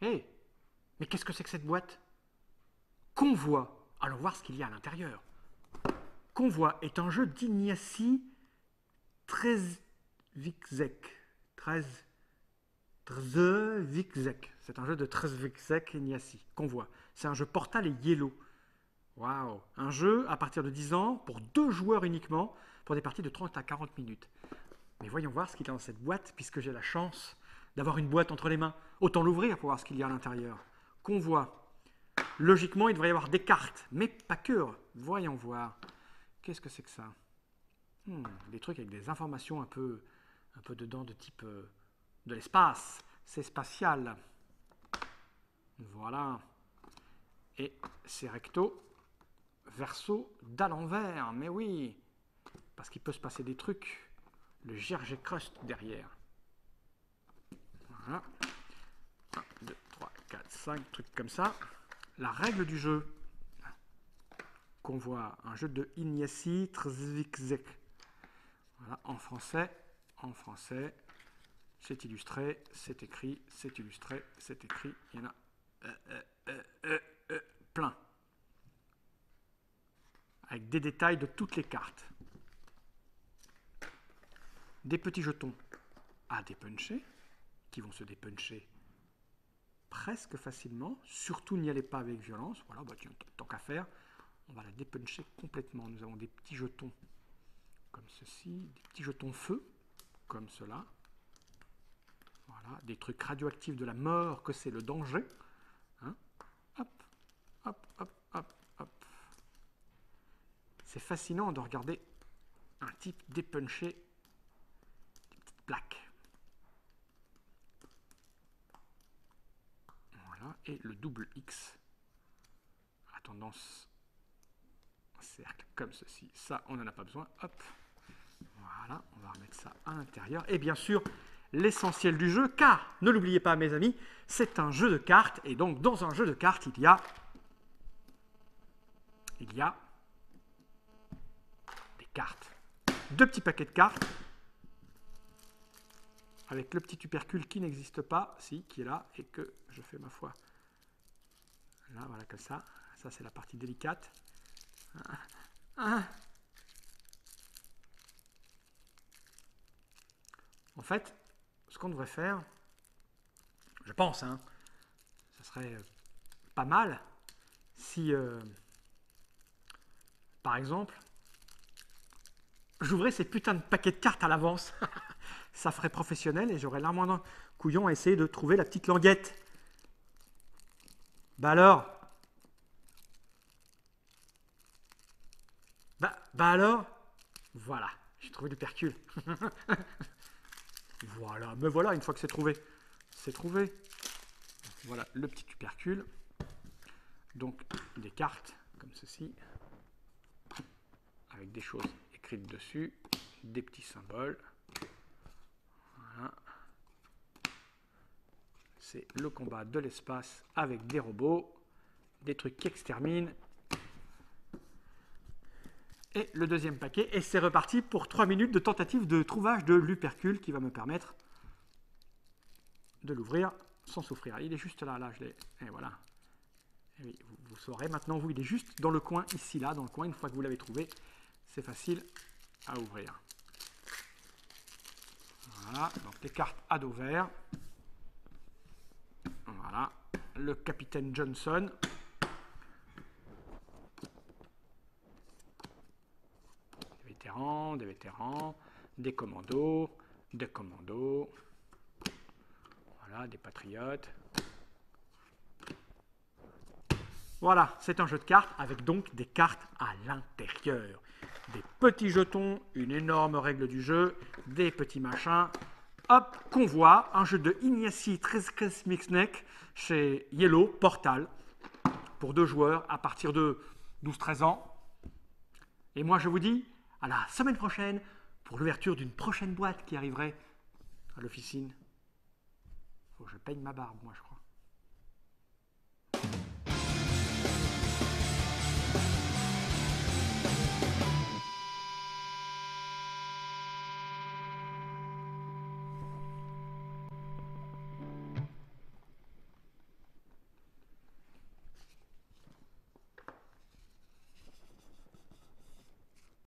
Hé, mais qu'est-ce que c'est que cette boîte? Convoi. Allons voir ce qu'il y a à l'intérieur. Convoi est un jeu d'Ignacy Trzewiczek. Trzewiczek. C'est un jeu de Trzewiczek Ignacy. Convoi. C'est un jeu Portal et Yellow. Waouh. Un jeu à partir de 10 ans pour 2 joueurs uniquement pour des parties de 30 à 40 minutes. Mais voyons voir ce qu'il y a dans cette boîte puisque j'ai la chance d'avoir une boîte entre les mains. Autant l'ouvrir pour voir ce qu'il y a à l'intérieur. Convoi. Logiquement, il devrait y avoir des cartes, mais pas que. Voyons voir. Qu'est-ce que c'est que ça? Des trucs avec des informations un peu dedans de type de l'espace. C'est spatial. Voilà. Et c'est recto, verso, d'à l'envers. Mais oui, parce qu'il peut se passer des trucs. Le GRG Crust derrière. Voilà. 1, 2, 3, 4, 5, trucs comme ça. La règle du jeu, qu'on voit, un jeu de Ignacy Trzewiczek. Voilà, en français, c'est illustré, c'est écrit, c'est illustré, c'est écrit. Il y en a plein. Avec des détails de toutes les cartes. Des petits jetons à dépuncher, qui vont se dépuncher presque facilement. Surtout n'y allez pas avec violence. Voilà, bah tiens, tant qu'à faire, on va la dépuncher complètement. Nous avons des petits jetons comme ceci, des petits jetons feu, comme cela. Voilà, des trucs radioactifs de la mort, que c'est le danger. Hein, hop, hop, hop, hop, hop. C'est fascinant de regarder un type dépuncher des petites plaques. Voilà, et le double X a tendance à cercle comme ceci. Ça, on n'en a pas besoin. Hop. Voilà, on va remettre ça à l'intérieur. Et bien sûr, l'essentiel du jeu, car, ne l'oubliez pas mes amis, c'est un jeu de cartes. Et donc, dans un jeu de cartes, il y a des cartes. 2 petits paquets de cartes, avec le petit tubercule qui n'existe pas, si, qui est là, et que je fais ma foi. Là, voilà, comme ça. Ça, c'est la partie délicate. En fait, ce qu'on devrait faire, je pense, ça serait pas mal si, par exemple, j'ouvrais ces putains de paquets de cartes à l'avance. Ça ferait professionnel et j'aurais l'armoire d'un couillon à essayer de trouver la petite languette. Bah alors? Bah alors? Voilà, j'ai trouvé du percule. Voilà, mais voilà, une fois que c'est trouvé, c'est trouvé. Voilà le petit tubercule. Donc des cartes comme ceci, avec des choses écrites dessus, des petits symboles. Voilà. C'est le combat de l'espace avec des robots, des trucs qui exterminent. Et le deuxième paquet, et c'est reparti pour 3 minutes de tentative de trouvage de l'upercule qui va me permettre de l'ouvrir sans souffrir. Il est juste là, je l'ai. Et voilà. Et oui, vous saurez maintenant, il est juste dans le coin, ici, là, dans le coin. Une fois que vous l'avez trouvé, c'est facile à ouvrir. Voilà, donc les cartes à dos vert. Voilà, le capitaine Johnson. Des vétérans, des commandos, voilà, des patriotes. Voilà, c'est un jeu de cartes avec donc des cartes à l'intérieur. Des petits jetons, une énorme règle du jeu, des petits machins. Hop, convoi, un jeu de Ignacy Trzewiczek chez Yellow, Portal, pour 2 joueurs à partir de 12-13 ans. Et moi, je vous dis à la semaine prochaine pour l'ouverture d'une prochaine boîte qui arriverait à l'officine. Faut que je peigne ma barbe, moi, je crois.